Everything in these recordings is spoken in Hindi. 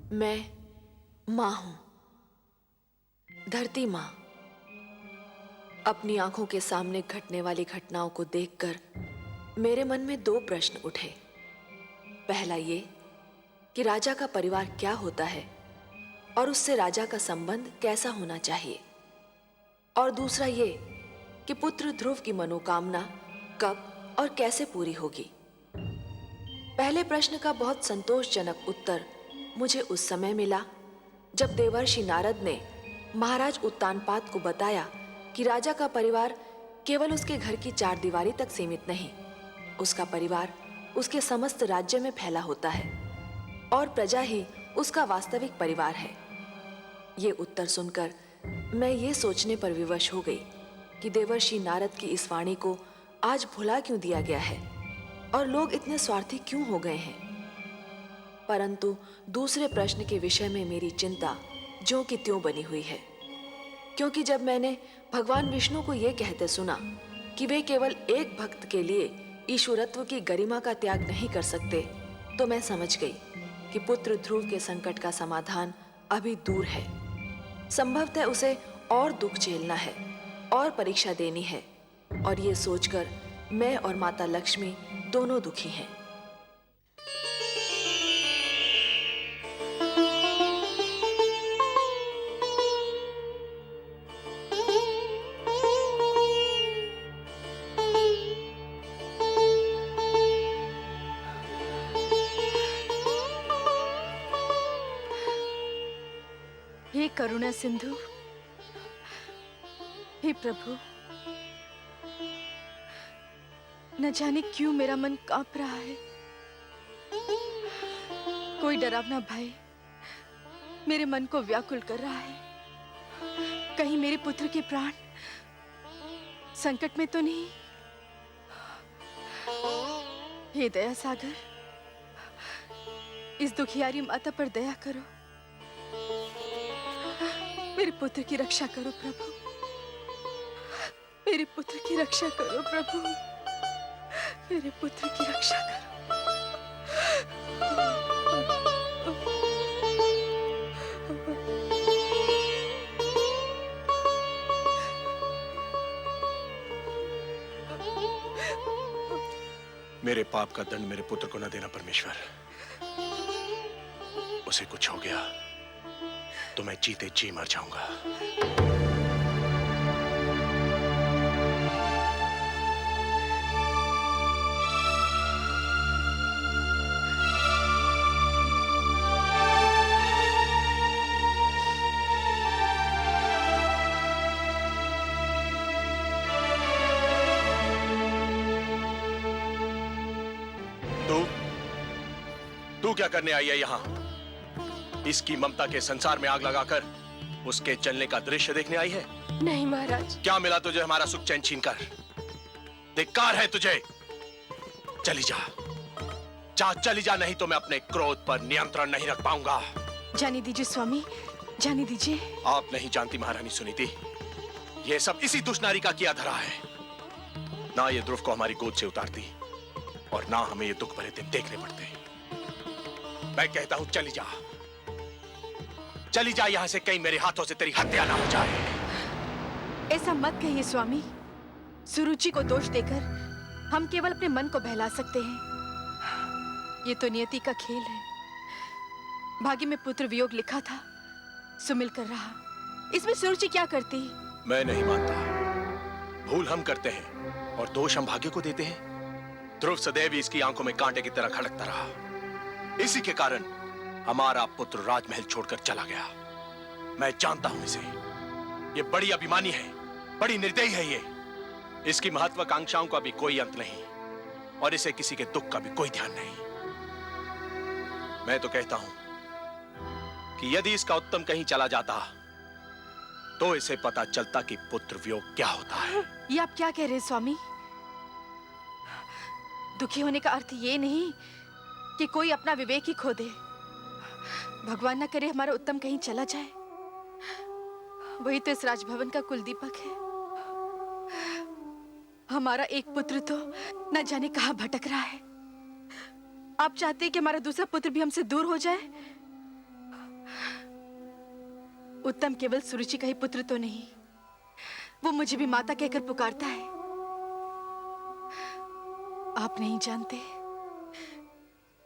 मैं माँ हूं, धरती माँ। अपनी आंखों के सामने घटने वाली घटनाओं को देखकर मेरे मन में दो प्रश्न उठे। पहला ये कि राजा का परिवार क्या होता है और उससे राजा का संबंध कैसा होना चाहिए, और दूसरा ये कि पुत्र ध्रुव की मनोकामना कब और कैसे पूरी होगी। पहले प्रश्न का बहुत संतोषजनक उत्तर मुझे उस समय मिला जब देवर्षि नारद ने महाराज उत्तानपाद को बताया कि राजा का परिवार केवल उसके घर की चार दीवारी तक सीमित नहीं, उसका परिवार उसके समस्त राज्य में फैला होता है और प्रजा ही उसका वास्तविक परिवार है। ये उत्तर सुनकर मैं ये सोचने पर विवश हो गई कि देवर्षि नारद की इस वाणी को आज भुला क्यों दिया गया है और लोग इतने स्वार्थी क्यों हो गए हैं। परंतु दूसरे प्रश्न के विषय में मेरी चिंता ज्यों की त्यों बनी हुई है, क्योंकि जब मैंने भगवान विष्णु को यह कहते सुना कि वे केवल एक भक्त के लिए ईश्वरत्व की गरिमा का त्याग नहीं कर सकते, तो मैं समझ गई कि पुत्र ध्रुव के संकट का समाधान अभी दूर है। संभवतः उसे और दुख झेलना है और परीक्षा देनी है, और ये सोचकर मैं और माता लक्ष्मी दोनों दुखी हैं। हे करुणा सिंधु, हे प्रभु, न जाने क्यों मेरा मन कांप रहा है। कोई डरावना भय मेरे मन को व्याकुल कर रहा है। कहीं मेरे पुत्र के प्राण संकट में तो नहीं। हे दया सागर, इस दुखियारी माता पर दया करो। मेरे पुत्र की रक्षा करो प्रभु, मेरे पुत्र की रक्षा करो प्रभु, मेरे पुत्र की रक्षा करो। मेरे पाप का दंड मेरे पुत्र को न देना परमेश्वर। उसे कुछ हो गया तो मैं जीते जी मर जाऊंगा। तू क्या करने आई है यहां? इसकी ममता के संसार में आग लगाकर उसके जलने का दृश्य देखने आई है? नहीं महाराज। क्या मिला तुझे हमारा सुख चैन छीनकर? धिक्कार है तुझे। चली जा, चली जा, नहीं तो मैं अपने क्रोध पर नियंत्रण नहीं रख पाऊंगा। जाने दीजिए स्वामी, जाने दीजिए। आप नहीं जानती महारानी सुनीति, यह सब इसी दुष्नारी का किया धरा है। ना ये ध्रुव को हमारी गोद से उतारती और ना हमें ये दुख भरे दिन देखने पड़ते। मैं कहता हूं चली जा, चली जा यहां से, कहीं मेरे हाथों से तेरी हत्या ना हो जाए। ऐसा मत कहिए स्वामी। सुरुचि को दोष देकर हम केवल अपने मन को बहला सकते हैं। ये तो नियति का खेल है। भाग्य में पुत्र वियोग लिखा था, सो मिलकर रहा। इसमें सुरुचि क्या करती? मैं नहीं मानता। भूल हम करते हैं और दोष हम भाग्य को देते हैं। ध्रुव सदैव इसकी आंखों में कांटे की तरह खड़कता रहा। इसी के कारण हमारा पुत्र राजमहल छोड़कर चला गया। मैं जानता हूं इसे। ये बड़ी अभिमानी है, बड़ी निर्दयी है ये। इसकी महत्वाकांक्षाओं का भी कोई अंत नहीं और इसे किसी के दुख का भी कोई ध्यान नहीं। मैं तो कहता हूं कि यदि इसका उत्तम कहीं चला जाता तो इसे पता चलता कि पुत्र वियोग क्या होता है। ये आप क्या कह रहे हैं स्वामी? दुखी होने का अर्थ ये नहीं कि कोई अपना विवेक ही खो दे। भगवान ना करे हमारा उत्तम कहीं चला जाए। वही तो इस राजभवन का कुलदीपक है। हमारा एक पुत्र तो न जाने कहां भटक रहा है। आप चाहते हैं कि हमारा दूसरा पुत्र भी हमसे दूर हो जाए? उत्तम केवल सुरुचि का ही पुत्र तो नहीं, वो मुझे भी माता कहकर पुकारता है। आप नहीं जानते,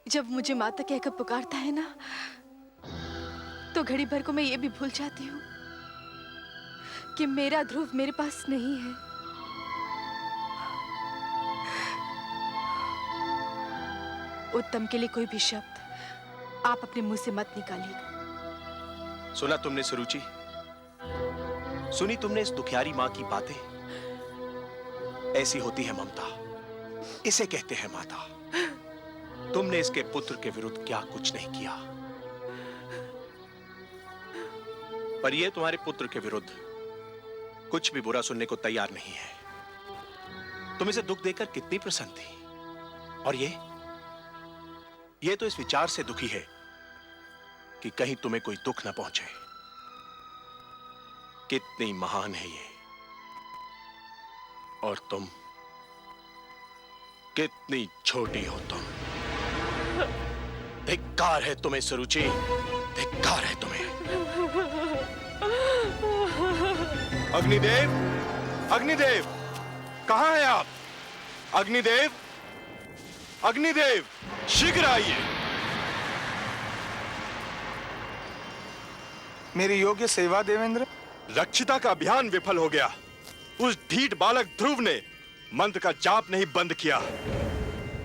जब मुझे माता कहकर पुकारता है ना, तो घड़ी भर को मैं ये भी भूल जाती हूँ कि मेरा ध्रुव मेरे पास नहीं है। उत्तम के लिए कोई भी शब्द आप अपने मुंह से मत निकालिएगा। सुना तुमने सुरुचि? सुनी तुमने इस दुखियारी मां की बातें? ऐसी होती है ममता, इसे कहते हैं माता। तुमने इसके पुत्र के विरुद्ध क्या कुछ नहीं किया, पर यह तुम्हारे पुत्र के विरुद्ध कुछ भी बुरा सुनने को तैयार नहीं है। तुम इसे दुख देकर कितनी प्रसन्न थी, और ये तो इस विचार से दुखी है कि कहीं तुम्हें कोई दुख न पहुंचे। कितनी महान है ये, और तुम कितनी छोटी हो तुम। धिक्कार है तुम्हें सुरुचि, धिक्कार है तुम्हें। अग्निदेव, अग्निदेव, कहां हैं आप? अग्निदेव, अग्निदेव, शीघ्र आइए। मेरी योग्य सेवा देवेंद्र। रक्षिता का अभियान विफल हो गया। उस ढीठ बालक ध्रुव ने मंत्र का जाप नहीं बंद किया।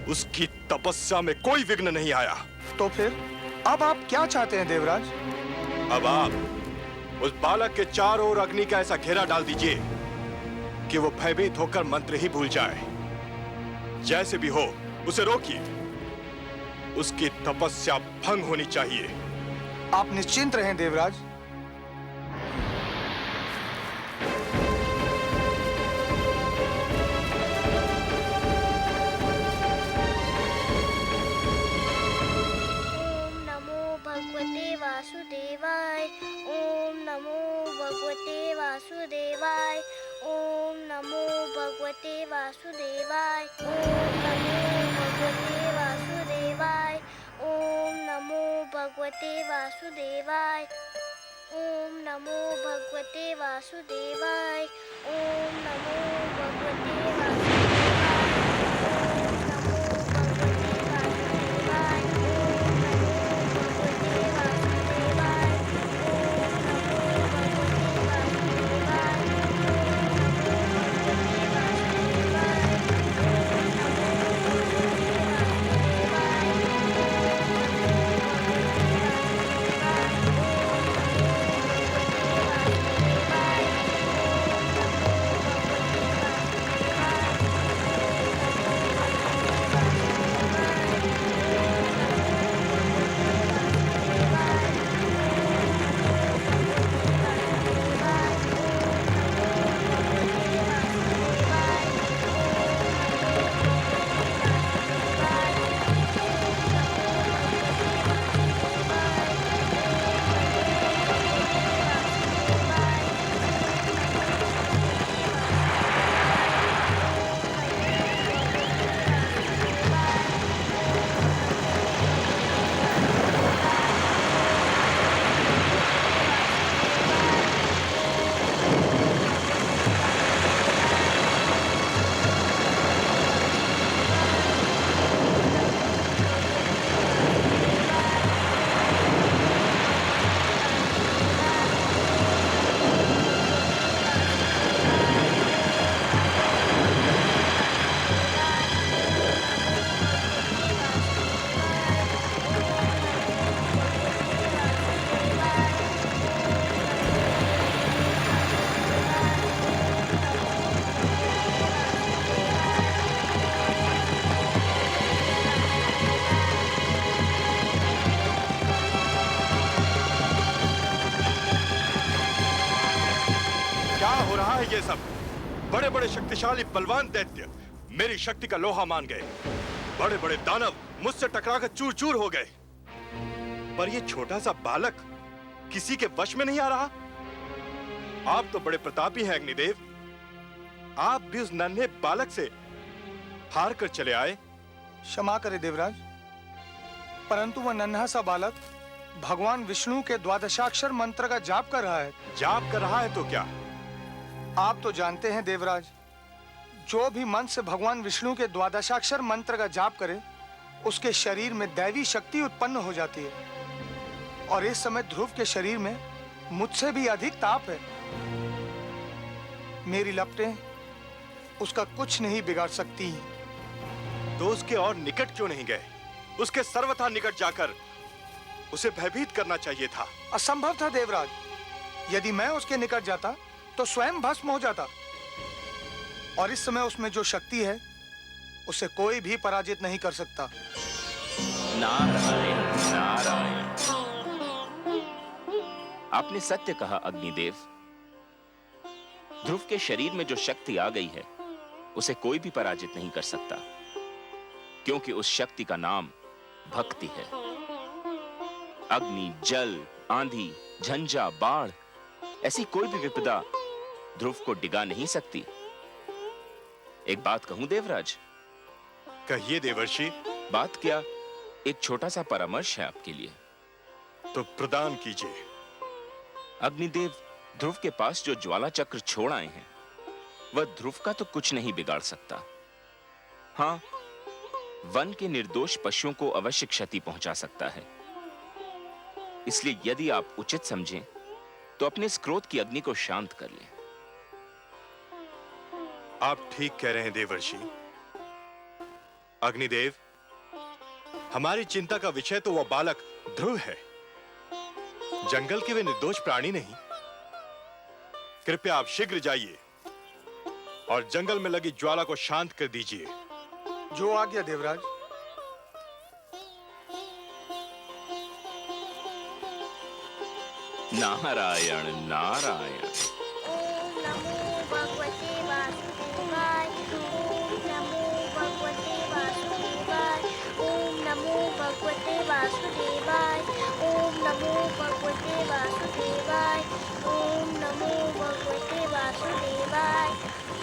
उसकी तपस्या में कोई विघ्न नहीं आया। तो फिर अब आप क्या चाहते हैं देवराज? अब आप उस बालक के चारों ओर अग्नि का ऐसा घेरा डाल दीजिए कि वो भयभीत होकर मंत्र ही भूल जाए। जैसे भी हो उसे रोकिए। उसकी तपस्या भंग होनी चाहिए। आप निश्चिंत रहें देवराज। वासुदेवाय। ओम नमो भगवते वासुदेवाय। ओम नमो भगवते वासुदेवाय। ओम नमो भगवते वासुदेवाय। ओम नमो भगवते वासुदेवाय। ओम नमो भगवते वासुदेवाय। ओम नमो भगवते वासुदेवाय। ये सब बड़े बड़े शक्तिशाली बलवान दैत्य मेरी शक्ति का लोहा मान गए। बड़े बड़े दानव मुझसे टकराकर चूर चूर हो गए, पर ये छोटा सा बालक किसी के वश में नहीं आ रहा। आप तो बड़े प्रतापी हैं अग्निदेव, आप भी उस नन्हे बालक से हार कर चले आए। क्षमा करे देवराज, परंतु वह नन्हा सा बालक भगवान विष्णु के द्वादशाक्षर मंत्र का जाप कर रहा है। जाप कर रहा है तो क्या? आप तो जानते हैं देवराज, जो भी मन से भगवान विष्णु के द्वादशाक्षर मंत्र का जाप करे उसके शरीर में दैवी शक्ति उत्पन्न हो जाती है। और इस समय ध्रुव के शरीर में मुझसे भी अधिक ताप है। मेरी लपटें उसका कुछ नहीं बिगाड़ सकती। तो उसके और निकट क्यों नहीं गए? उसके सर्वथा निकट जाकर उसे भयभीत करना चाहिए था। असंभव था देवराज। यदि मैं उसके निकट जाता तो स्वयं भस्म हो जाता। और इस समय उसमें जो शक्ति है उसे कोई भी पराजित नहीं कर सकता। नारायण नारायण। आपने सत्य कहा अग्निदेव। ध्रुव के शरीर में जो शक्ति आ गई है उसे कोई भी पराजित नहीं कर सकता, क्योंकि उस शक्ति का नाम भक्ति है। अग्नि, जल, आंधी, झंझा, बाढ़, ऐसी कोई भी विपदा ध्रुव को डिगा नहीं सकती। एक बात कहूं देवराज? कहिए देवर्षि। बात क्या, एक छोटा सा परामर्श है आपके लिए। तो प्रदान कीजिए। अग्निदेव, ध्रुव के पास जो ज्वाला चक्र छोड़ आए हैं वह ध्रुव का तो कुछ नहीं बिगाड़ सकता। हां, वन के निर्दोष पशुओं को अवश्य क्षति पहुंचा सकता है। इसलिए यदि आप उचित समझें तो अपने इस क्रोध की अग्नि को शांत कर लें। आप ठीक कह रहे हैं देवर्षि। अग्निदेव, हमारी चिंता का विषय तो वह बालक ध्रुव है, जंगल के वे निर्दोष प्राणी नहीं। कृपया आप शीघ्र जाइए और जंगल में लगी ज्वाला को शांत कर दीजिए। जो आज्ञा देवराज। नारायण नारायण। ओम नमो भगवते वासुदेवाय। ओम नमो भगवते वासुदेवाय। ओम नमो भगवते वासुदेवाय। ओम नमो भगवते वासुदेवाय। ओम नमो भगवते वासुदेवाय।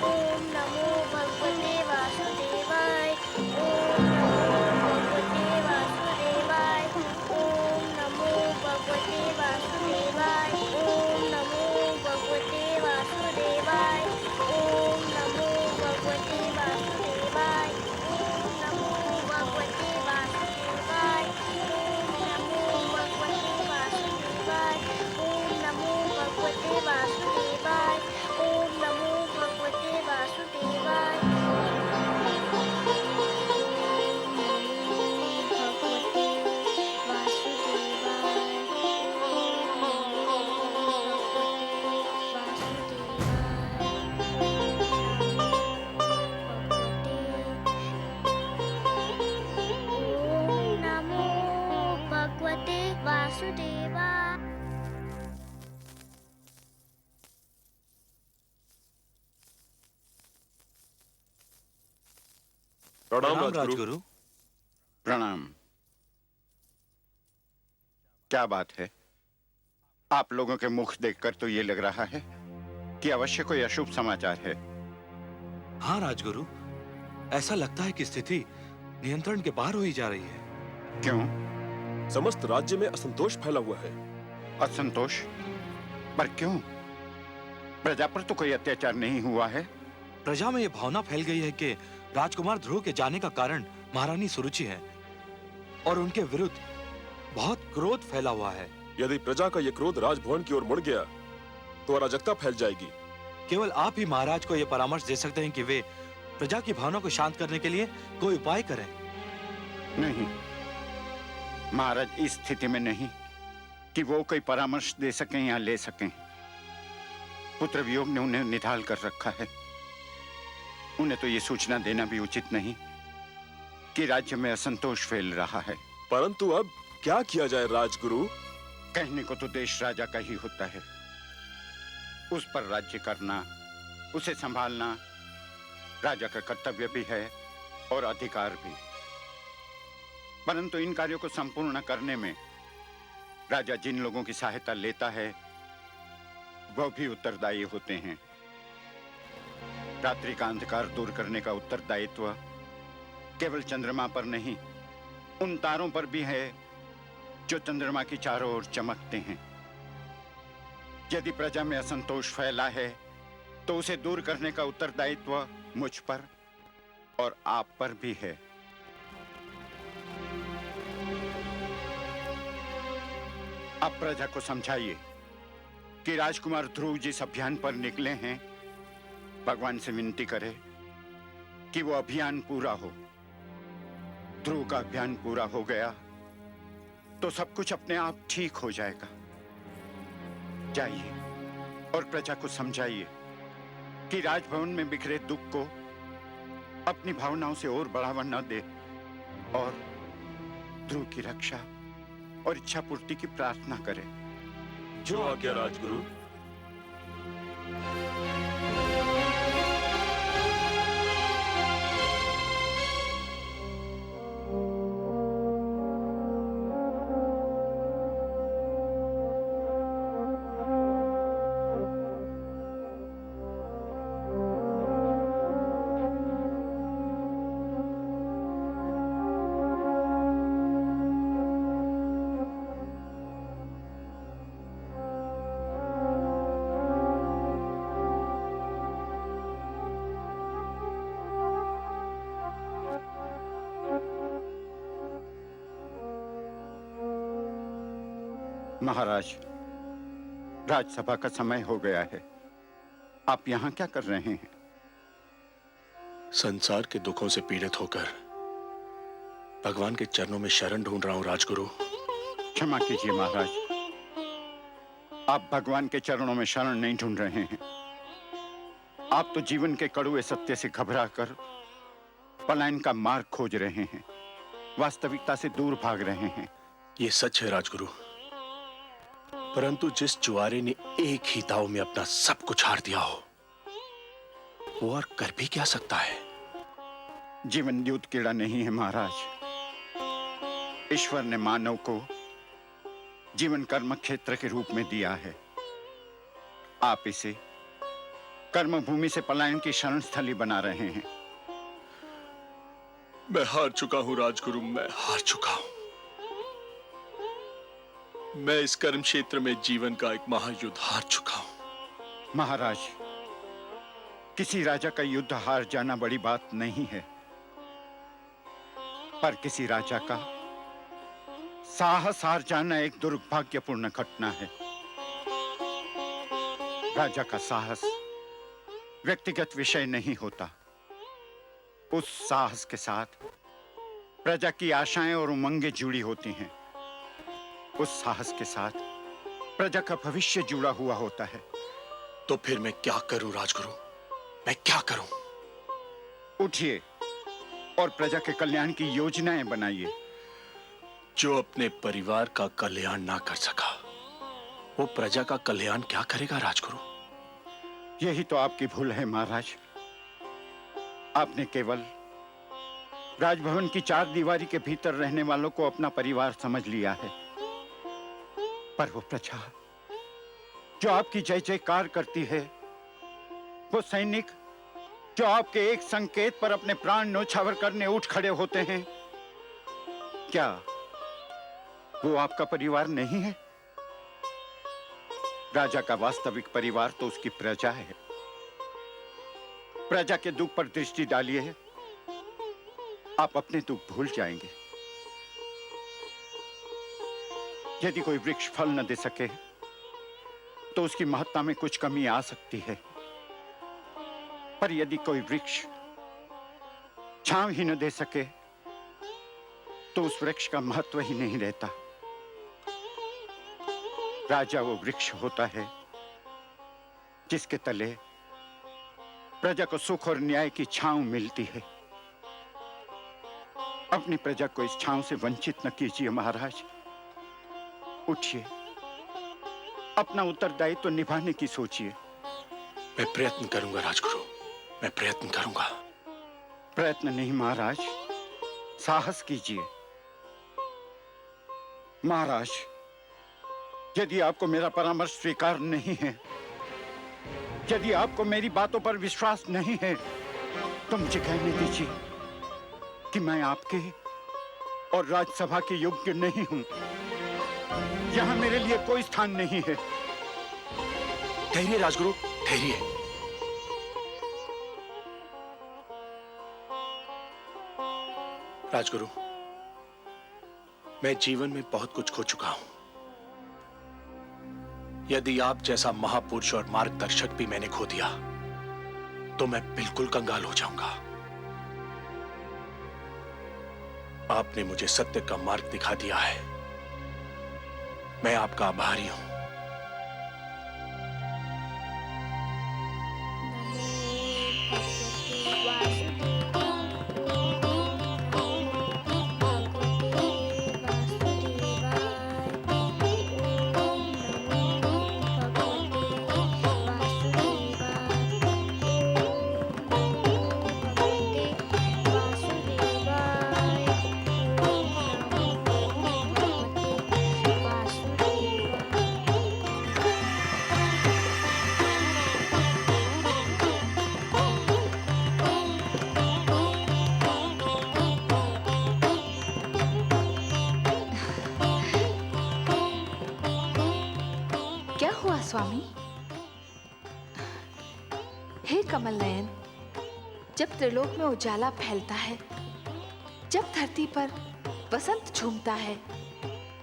ओम नमो भगवते वासुदेवाय। ओम नमो भगवते वासुदेवाय। ओम नमो भगवते वासुदेवाय। ओम नमो भगवते वासुदेवाय। ओम नमो भगवते वासुदेवाय। ओम नमो भगवते वासुदेवाय। ओम नमो भगवते वासुदेवाय। ओम नमो भगवते वासुदेवाय। प्रणाम राजगुरु। प्रणाम। क्या बात है? आप लोगों के मुख देखकर तो ये लग रहा है कि अवश्य कोई अशुभ समाचार है। हाँ राजगुरु, ऐसा लगता है कि स्थिति नियंत्रण के बाहर हुई जा रही है। क्यों? समस्त राज्य में असंतोष फैला हुआ है। असंतोष? पर क्यों? प्रजा पर तो कोई अत्याचार नहीं हुआ है। प्रजा में यह भावना फैल गई है कि राजकुमार ध्रुव के जाने का कारण महारानी सुरुचि है और उनके विरुद्ध बहुत क्रोध फैला हुआ है। यदि प्रजा का यह क्रोध राजभवन की ओर मुड़ गया तो अराजकता फैल जाएगी। केवल आप ही महाराज को यह परामर्श दे सकते हैं कि वे प्रजा की भावना को शांत करने के लिए कोई उपाय करें। नहीं, महाराज इस स्थिति में नहीं कि वो कोई परामर्श दे सकें या ले सकें। पुत्र वियोग ने उन्हें निढाल कर रखा है। उन्हें तो ये सूचना देना भी उचित नहीं कि राज्य में असंतोष फैल रहा है। परंतु अब क्या किया जाए राजगुरु? कहने को तो देश राजा का ही होता है। उस पर राज्य करना, उसे संभालना राजा का कर्तव्य भी है और अधिकार भी। परंतु इन कार्यों को संपूर्ण करने में राजा जिन लोगों की सहायता लेता है वह भी उत्तरदायी होते हैं। रात्रि का अंधकार दूर करने का उत्तरदायित्व केवल चंद्रमा पर नहीं, उन तारों पर भी है जो चंद्रमा की चारों ओर चमकते हैं। यदि प्रजा में असंतोष फैला है तो उसे दूर करने का उत्तरदायित्व मुझ पर और आप पर भी है। अब प्रजा को समझाइए कि राजकुमार ध्रुव जिस अभियान पर निकले हैं, भगवान से विनती करें कि वो अभियान पूरा हो। ध्रुव का अभियान पूरा हो गया तो सब कुछ अपने आप ठीक हो जाएगा। जाइए और प्रजा को समझाइए कि राजभवन में बिखरे दुख को अपनी भावनाओं से और बढ़ावा न दे और ध्रुव की रक्षा और इच्छा पूर्ति की प्रार्थना करे। जो आज्ञा राजगुरु। महाराज, राजसभा का समय हो गया है। आप यहाँ क्या कर रहे हैं? संसार के दुखों से पीड़ित होकर भगवान के चरणों में शरण ढूंढ रहा हूं राजगुरु। क्षमा कीजिए महाराज, आप भगवान के चरणों में शरण नहीं ढूंढ रहे हैं। आप तो जीवन के कड़वे सत्य से घबराकर पलायन का मार्ग खोज रहे हैं, वास्तविकता से दूर भाग रहे हैं। ये सच है राजगुरु, परंतु जिस जुआरे ने एक ही दाव में अपना सब कुछ हार दिया हो, वो और कर भी क्या सकता है? जीवन युद्ध कीड़ा नहीं है महाराज। ईश्वर ने मानव को जीवन कर्म क्षेत्र के रूप में दिया है। आप इसे कर्म भूमि से पलायन की शरण स्थली बना रहे हैं। मैं हार चुका हूं राजगुरु, मैं हार चुका हूं। मैं इस कर्म क्षेत्र में जीवन का एक महायुद्ध हार चुका हूं। महाराज, किसी राजा का युद्ध हार जाना बड़ी बात नहीं है, पर किसी राजा का साहस हार जाना एक दुर्भाग्यपूर्ण घटना है। राजा का साहस व्यक्तिगत विषय नहीं होता। उस साहस के साथ प्रजा की आशाएं और उमंगें जुड़ी होती हैं। उस साहस के साथ प्रजा का भविष्य जुड़ा हुआ होता है। तो फिर मैं क्या करूं राजगुरु, मैं क्या करूं? उठिए और प्रजा के कल्याण की योजनाएं बनाइए। जो अपने परिवार का कल्याण ना कर सका, वो प्रजा का कल्याण क्या करेगा राजगुरु? यही तो आपकी भूल है महाराज। आपने केवल राजभवन की चार दीवारी के भीतर रहने वालों को अपना परिवार समझ लिया है, पर वो प्रजा जो आपकी जय जयकार करती है, वो सैनिक जो आपके एक संकेत पर अपने प्राण न्योछावर करने उठ खड़े होते हैं, क्या वो आपका परिवार नहीं है? राजा का वास्तविक परिवार तो उसकी प्रजा है। प्रजा के दुख पर दृष्टि डालिए, आप अपने दुख भूल जाएंगे। यदि कोई वृक्ष फल न दे सके तो उसकी महत्ता में कुछ कमी आ सकती है, पर यदि कोई वृक्ष छांव ही न दे सके तो उस वृक्ष का महत्व ही नहीं रहता। राजा वो वृक्ष होता है जिसके तले प्रजा को सुख और न्याय की छांव मिलती है। अपनी प्रजा को इस छांव से वंचित न कीजिए महाराज। उठिए, अपना उत्तरदायित्व निभाने की सोचिए। मैं प्रयत्न करूंगा राजगुरु, मैं प्रयत्न करूंगा। प्रयत्न नहीं महाराज, साहस कीजिए। महाराज, यदि आपको मेरा परामर्श स्वीकार नहीं है, यदि आपको मेरी बातों पर विश्वास नहीं है, तो मुझे कहने दीजिए कि मैं आपके और राजसभा के योग्य नहीं हूं। यहाँ मेरे लिए कोई स्थान नहीं है। ठहरिए राजगुरु, ठहरिए। राजगुरु, मैं जीवन में बहुत कुछ खो चुका हूं। यदि आप जैसा महापुरुष और मार्गदर्शक भी मैंने खो दिया तो मैं बिल्कुल कंगाल हो जाऊंगा। आपने मुझे सत्य का मार्ग दिखा दिया है। मैं आपका आभारी हूं। क्या हुआ स्वामी? हे कमल नयन, जब त्रिलोक में उजाला फैलता है, जब धरती पर बसंत झूमता है,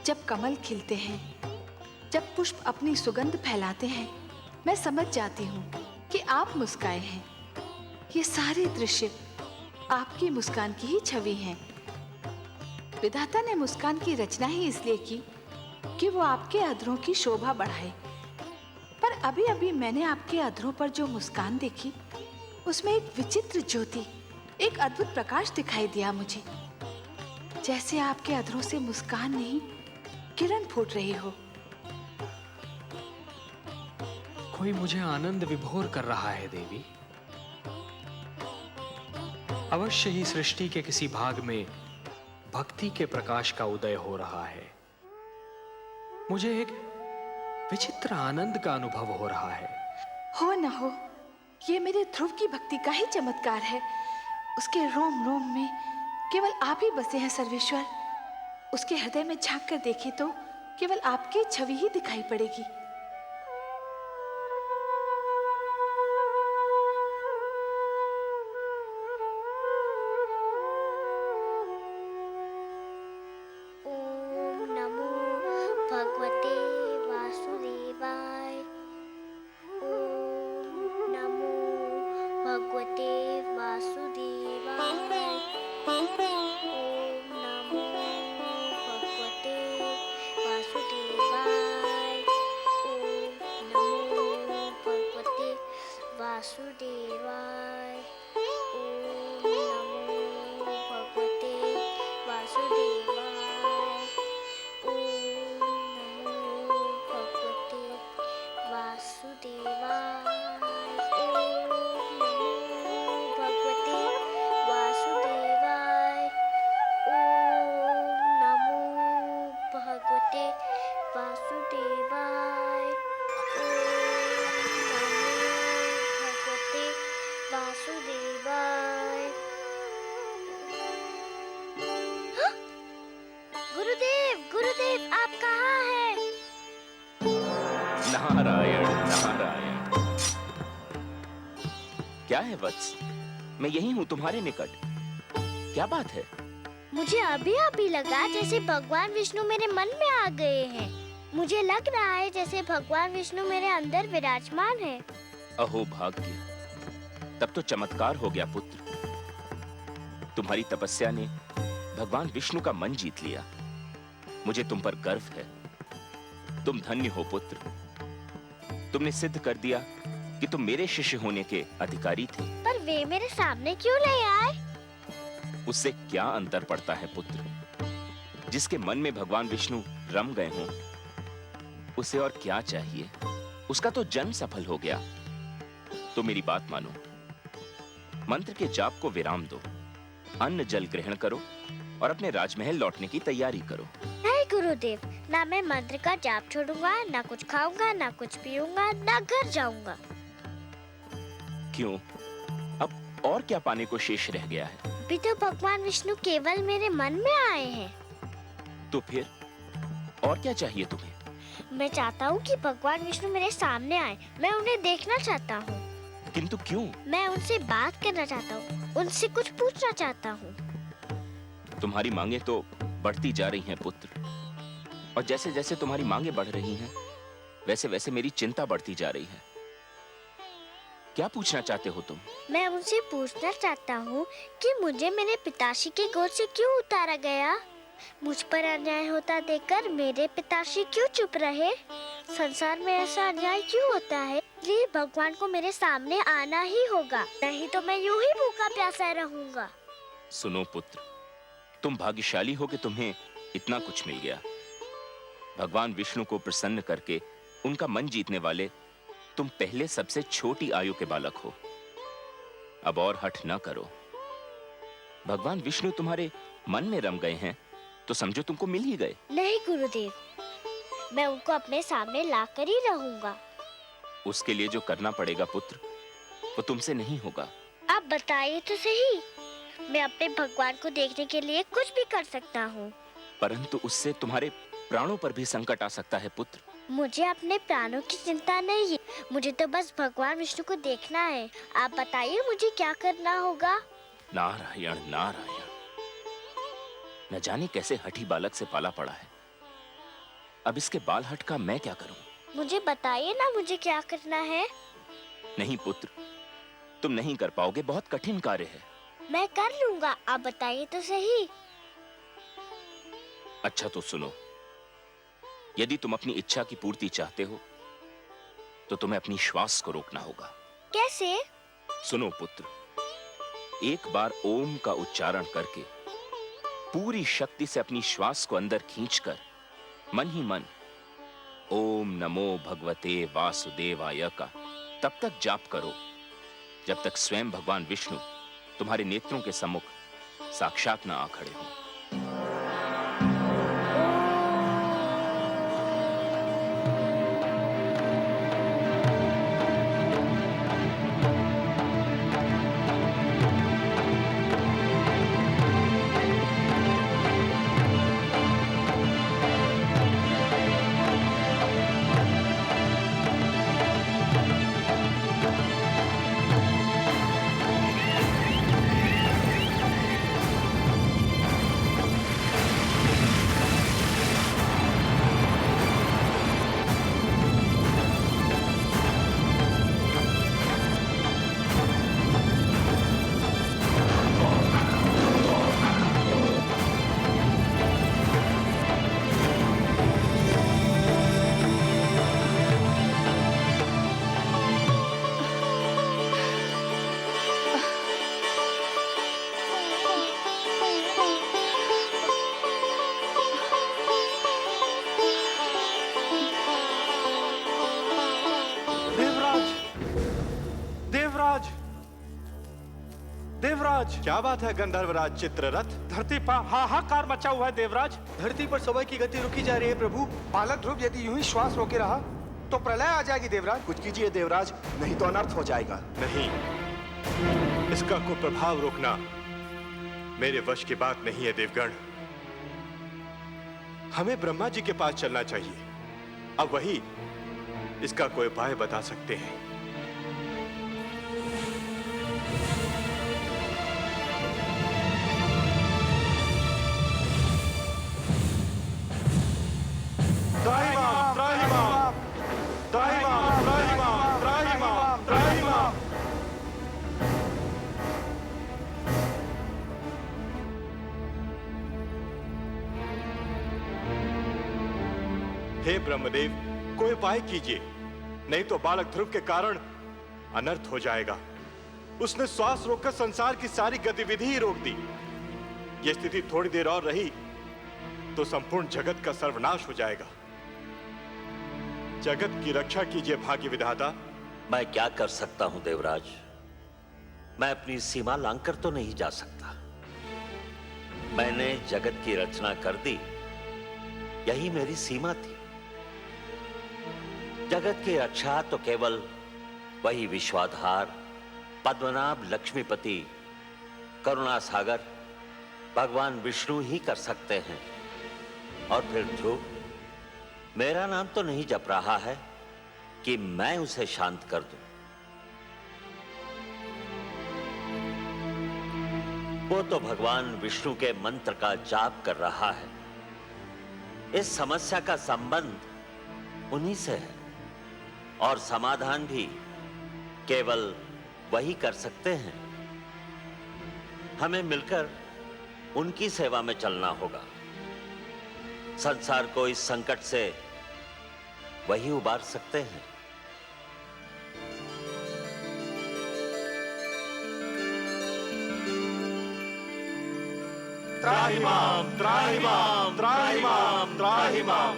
जब कमल खिलते हैं, जब पुष्प अपनी सुगंध फैलाते हैं, मैं समझ जाती हूँ कि आप मुस्काए हैं। ये सारे दृश्य आपकी मुस्कान की ही छवि हैं। विधाता ने मुस्कान की रचना ही इसलिए की कि वो आपके अधरों की शोभा बढ़ाए। पर अभी अभी मैंने आपके अधरों पर जो मुस्कान देखी, उसमें एक विचित्र ज्योति, एक अद्भुत प्रकाश दिखाई दिया मुझे। जैसे आपके अधरों से मुस्कान नहीं, किरण फूट रही हो। कोई मुझे आनंद विभोर कर रहा है देवी। अवश्य ही सृष्टि के किसी भाग में भक्ति के प्रकाश का उदय हो रहा है। मुझे एक विचित्र आनंद का अनुभव हो रहा है। हो न हो, ये मेरे ध्रुव की भक्ति का ही चमत्कार है। उसके रोम रोम में केवल आप ही बसे हैं सर्वेश्वर। उसके हृदय में झांक कर देखे तो केवल आपकी छवि ही दिखाई पड़ेगी। ओम नमो भगवते वासुदेवाय। ओम नमो भगवते वासुदेवाय। ओम नमो भगवते वासुदेवाय। ओम नमो भगवते वासुदेवाय। ओम नमो भगवते वासुदेवाय। ओम नमो भगवते वासुदेवाय। ओम नमो भगवते वासुदेवाय। ओम नमो भगवते वासुदेवाय। ओम नमो भगवते वासुदेवाय। गुरुदेव, गुरुदेव, आप कहाँ हैं? नारायण नारायण। क्या है वत्स? मैं यही हूँ तुम्हारे निकट। क्या बात है? मुझे अभी अभी लगा जैसे भगवान विष्णु मेरे मन में आ गए हैं। मुझे लग रहा है जैसे भगवान विष्णु मेरे अंदर विराजमान है। अहो भाग्य, तब तो चमत्कार हो गया पुत्र। तुम्हारी तपस्या ने भगवान विष्णु का मन जीत लिया। मुझे तुम पर गर्व है। तुम धन्य हो पुत्र। तुमने सिद्ध कर दिया कि तुम मेरे शिष्य होने के अधिकारी थे। पर वे मेरे सामने क्यों नहीं आए? उससे क्या अंतर पड़ता है पुत्र? जिसके मन में भगवान विष्णु रम गए हों, उसे और क्या चाहिए? उसका तो जन्म सफल हो गया। तो मेरी बात मानो, मंत्र के जाप को विराम दो, अन्न जल ग्रहण करो और अपने राजमहल लौटने की तैयारी करो। नहीं गुरुदेव, ना मैं मंत्र का जाप छोड़ूंगा, ना कुछ खाऊंगा, ना कुछ पीऊंगा, ना घर जाऊंगा। क्यों? अब और क्या पाने को शेष रह गया है? अभी तो भगवान विष्णु केवल मेरे मन में आए हैं। तो फिर और क्या चाहिए तुम्हें? मैं चाहता हूँ कि भगवान विष्णु मेरे सामने आए। मैं उन्हें देखना चाहता हूँ। किंतु क्यों? मैं उनसे बात करना चाहता हूँ, उनसे कुछ पूछना चाहता हूँ। तुम्हारी मांगे तो बढ़ती जा रही हैं पुत्र, और जैसे जैसे तुम्हारी मांगे बढ़ रही हैं वैसे वैसे मेरी चिंता बढ़ती जा रही है। क्या पूछना चाहते हो तुम? मैं उनसे पूछना चाहता हूँ कि मुझे मेरे पिताश्री के गोद से क्यों उतारा गया? मुझ पर अन्याय होता देखकर मेरे पिताश्री क्यों चुप रहे? संसार में ऐसा अन्याय क्यों होता है? इसलिए भगवान को मेरे सामने आना ही होगा, नहीं तो मैं यूं ही भूखा प्यासा रहूंगा। सुनो पुत्र, तुम भाग्यशाली हो कि तुम्हें इतना कुछ मिल गया। भगवान विष्णु को प्रसन्न करके उनका मन जीतने वाले तुम पहले सबसे छोटी आयु के बालक हो। अब और हठ न करो। भगवान विष्णु तुम्हारे मन में रम गए हैं तो समझो तुमको मिल ही गए। नहीं गुरुदेव, मैं उनको अपने सामने लाकर ही रहूंगा। उसके लिए जो करना पड़ेगा पुत्र, वो तुमसे नहीं होगा। आप बताइए तो सही, मैं अपने भगवान को देखने के लिए कुछ भी कर सकता हूँ। परंतु उससे तुम्हारे प्राणों पर भी संकट आ सकता है पुत्र। मुझे अपने प्राणों की चिंता नहीं है, मुझे तो बस भगवान विष्णु को देखना है। आप बताइए मुझे क्या करना होगा? नारायण नारायण, न जाने कैसे हठी बालक से पाला पड़ा है। अब इसके बाल हट का मैं क्या करूं? मुझे बताइए ना मुझे क्या करना है। नहीं पुत्र, तुम नहीं कर पाओगे, बहुत कठिन कार्य है। मैं कर लूंगा, आप बताइए तो सही। अच्छा तो सुनो, यदि तुम अपनी इच्छा की पूर्ति चाहते हो तो तुम्हें अपनी श्वास को रोकना होगा। कैसे? सुनो पुत्र, एक बार ओम का उच्चारण करके पूरी शक्ति से अपनी श्वास को अंदर खींचकर मन ही मन ओम नमो भगवते वासुदेवाय का तब तक जाप करो जब तक स्वयं भगवान विष्णु तुम्हारे नेत्रों के सम्मुख साक्षात न आ खड़े हों। देवराज, क्या बात है गंधर्वराज चित्ररथ? धरती पर हाहाकार मचा हुआ है देवराज। धरती पर समय की गति रुकी जा रही है प्रभु। बालक ध्रुव यदि यूं ही श्वास रोके रहा तो प्रलय आ जाएगी देवराज। कुछ कीजिए देवराज, नहीं तो अनर्थ हो जाएगा। नहीं, इसका कुप्रभाव रोकना मेरे वश की बात नहीं है देवगण। हमें ब्रह्मा जी के पास चलना चाहिए, अब वही इसका कोई उपाय बता सकते हैं। त्राहिमाम, त्राहिमाम, त्राहिमाम, त्राहिमाम, त्राहिमाम, त्राहिमाम। हे ब्रह्मदेव, कोई उपाय कीजिए, नहीं तो बालक ध्रुव के कारण अनर्थ हो जाएगा। उसने श्वास रोककर संसार की सारी गतिविधि ही रोक दी। यह स्थिति थोड़ी देर और रही तो संपूर्ण जगत का सर्वनाश हो जाएगा। जगत की रक्षा कीजिए भाग्य विधाता। मैं क्या कर सकता हूं देवराज? मैं अपनी सीमा लांघकर तो नहीं जा सकता। मैंने जगत की रचना कर दी, यही मेरी सीमा थी। जगत की रक्षा तो केवल वही विश्वाधार, पद्मनाभ, लक्ष्मीपति, करुणा सागर भगवान विष्णु ही कर सकते हैं। और फिर ध्रुव, मेरा नाम तो नहीं जप रहा है कि मैं उसे शांत कर दूं। वो तो भगवान विष्णु के मंत्र का जाप कर रहा है। इस समस्या का संबंध उन्हीं से है और समाधान भी केवल वही कर सकते हैं। हमें मिलकर उनकी सेवा में चलना होगा। संसार को इस संकट से वही उबार सकते हैं। त्राहिमाम त्राहिमाम त्राहिमाम त्राहिमाम।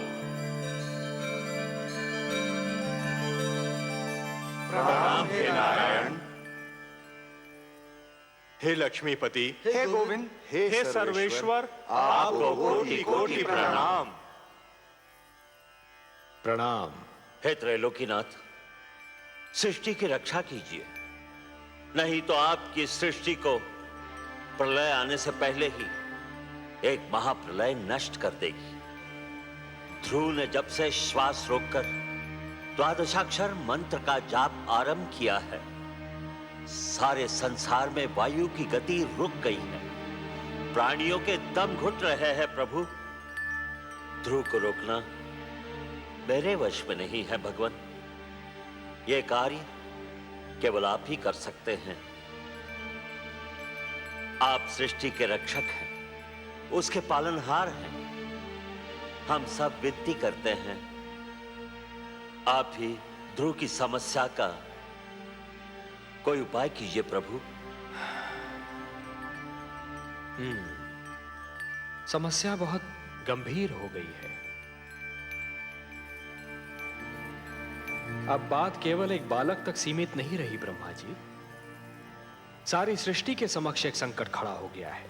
प्रणाम हे नारायण। हे लक्ष्मीपति, हे गोविंद, हे सर्वेश्वर, आपको कोटि कोटि प्रणाम। प्रणाम। हे त्रैलोकीनाथ, सृष्टि की रक्षा कीजिए, नहीं तो आपकी सृष्टि को प्रलय आने से पहले ही एक महाप्रलय नष्ट कर देगी। ध्रुव ने जब से श्वास रोककर द्वादशाक्षर मंत्र का जाप आरंभ किया है, सारे संसार में वायु की गति रुक गई है। प्राणियों के दम घुट रहे हैं प्रभु। ध्रुव को रोकना मेरे वश में नहीं है भगवान। यह कार्य केवल आप ही कर सकते हैं। आप सृष्टि के रक्षक हैं, उसके पालनहार हैं। हम सब विनती करते हैं, आप ही ध्रुव की समस्या का कोई उपाय कीजिए प्रभु। समस्या बहुत गंभीर हो गई है। अब बात केवल एक बालक तक सीमित नहीं रही ब्रह्मा जी। सारी सृष्टि के समक्ष एक संकट खड़ा हो गया है।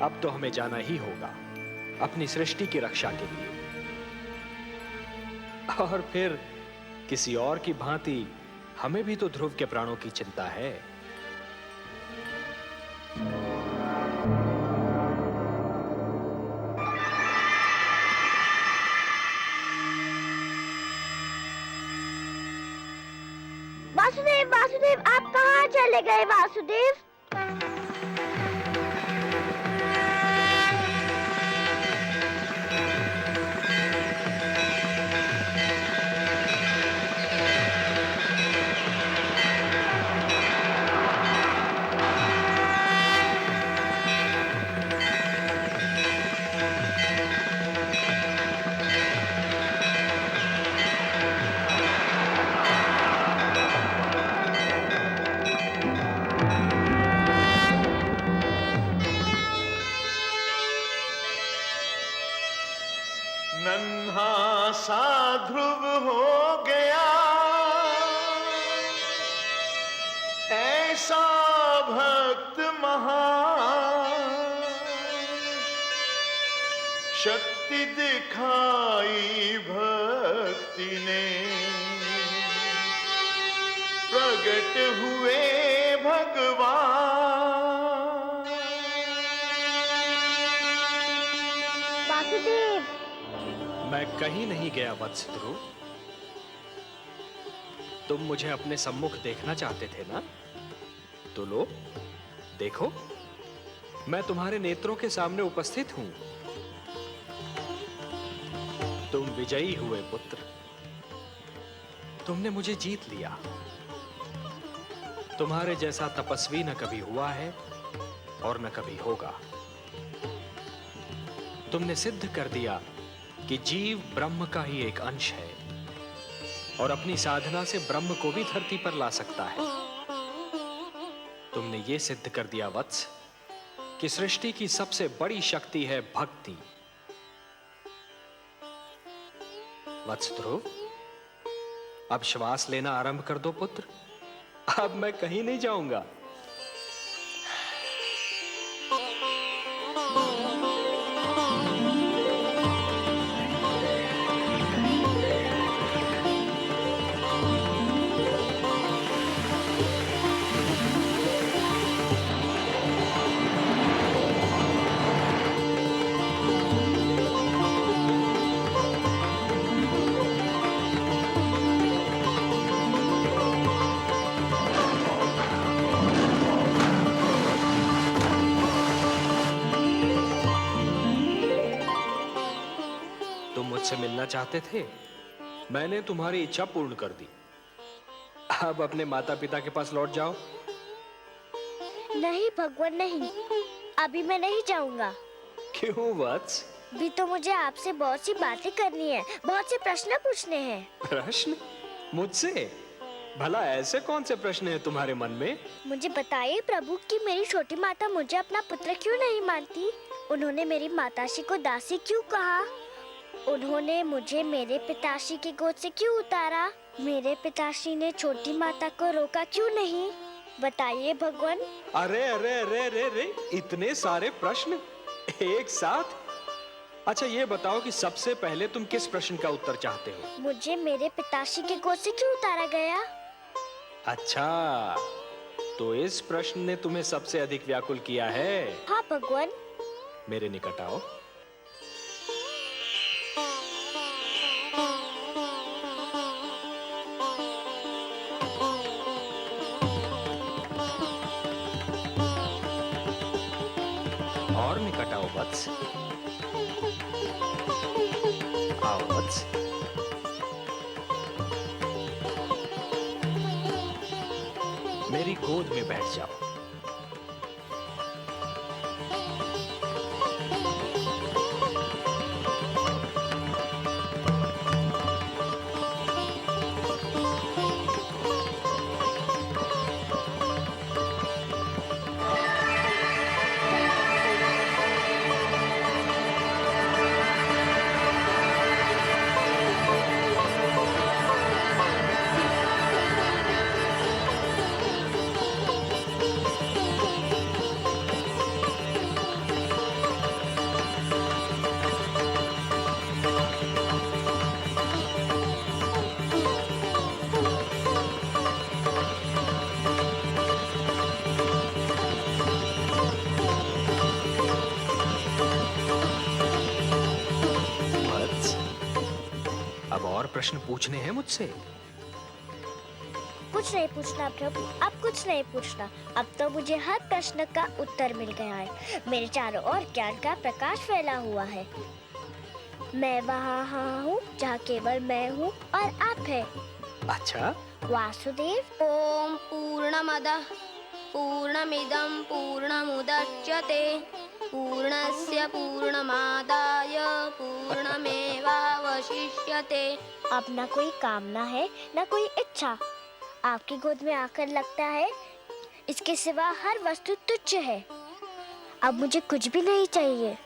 अब तो हमें जाना ही होगा अपनी सृष्टि की रक्षा के लिए, और फिर किसी और की भांति हमें भी तो ध्रुव के प्राणों की चिंता है। वासुदेव, वासुदेव, आप कहाँ चले गए वासुदेव? नन्हा सा ध्रुव हो गया, ऐसा भक्त महान, शक्ति दिखाई भक्ति ने, प्रकट हुए भगवान। वासुदेव, मैं कहीं नहीं गया वत्स ध्रुव। तुम मुझे अपने सम्मुख देखना चाहते थे ना? तो लो, देखो, मैं तुम्हारे नेत्रों के सामने उपस्थित हूं। तुम विजयी हुए पुत्र। तुमने मुझे जीत लिया। तुम्हारे जैसा तपस्वी न कभी हुआ है और न कभी होगा। तुमने सिद्ध कर दिया कि जीव ब्रह्म का ही एक अंश है और अपनी साधना से ब्रह्म को भी धरती पर ला सकता है। तुमने ये सिद्ध कर दिया वत्स कि सृष्टि की सबसे बड़ी शक्ति है भक्ति। वत्स ध्रुव, अब श्वास लेना आरंभ कर दो पुत्र। अब मैं कहीं नहीं जाऊंगा। तुम मुझसे मिलना चाहते थे, मैंने तुम्हारी इच्छा पूर्ण कर दी। अब अपने माता पिता के पास लौट जाओ। नहीं भगवान नहीं, अभी मैं नहीं जाऊंगा। क्यों वत्स? भी तो मुझे आपसे बहुत सी बातें करनी है, बहुत से प्रश्न पूछने हैं। प्रश्न? मुझसे? भला ऐसे कौन से प्रश्न हैं तुम्हारे मन में? मुझे बताइए प्रभु कि मेरी छोटी माता मुझे अपना पुत्र क्यों नहीं मानती? उन्होंने मेरी माताश्री को दासी क्यों कहा? उन्होंने मुझे मेरे पिताश्री की गोद से क्यों उतारा? मेरे पिताश्री ने छोटी माता को रोका क्यों नहीं? बताइए भगवान। अरे अरे अरे अरे अरे, इतने सारे प्रश्न एक साथ? अच्छा ये बताओ कि सबसे पहले तुम किस प्रश्न का उत्तर चाहते हो? मुझे मेरे पिताश्री की गोद से क्यों उतारा गया? अच्छा, तो इस प्रश्न ने तुम्हें सबसे अधिक व्याकुल किया है? हाँ भगवान। मेरे निकट आओ। और निकट आओ वत्स। आओ वत्स। मेरी गोद में बैठ जाओ। अब और प्रश्न पूछने हैं मुझसे? कुछ नहीं पूछना प्रभु, अब कुछ नहीं पूछना। अब तो मुझे हर प्रश्न का उत्तर मिल गया है। मेरे चारों ओर ज्ञान का प्रकाश फैला हुआ है। मैं वहाँ हूँ जहाँ केवल मैं हूँ और आप है। अच्छा, वासुदेव। ओम पूर्णमदः पूर्णमिदं पूर्णमुदच्यते पूर्णस्य पूर्णमादाय पूर्णमेवावशिष्यते। अब न कोई कामना है न कोई इच्छा। आपकी गोद में आकर लगता है इसके सिवा हर वस्तु तुच्छ है। अब मुझे कुछ भी नहीं चाहिए।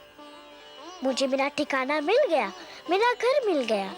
मुझे मेरा ठिकाना मिल गया, मेरा घर मिल गया।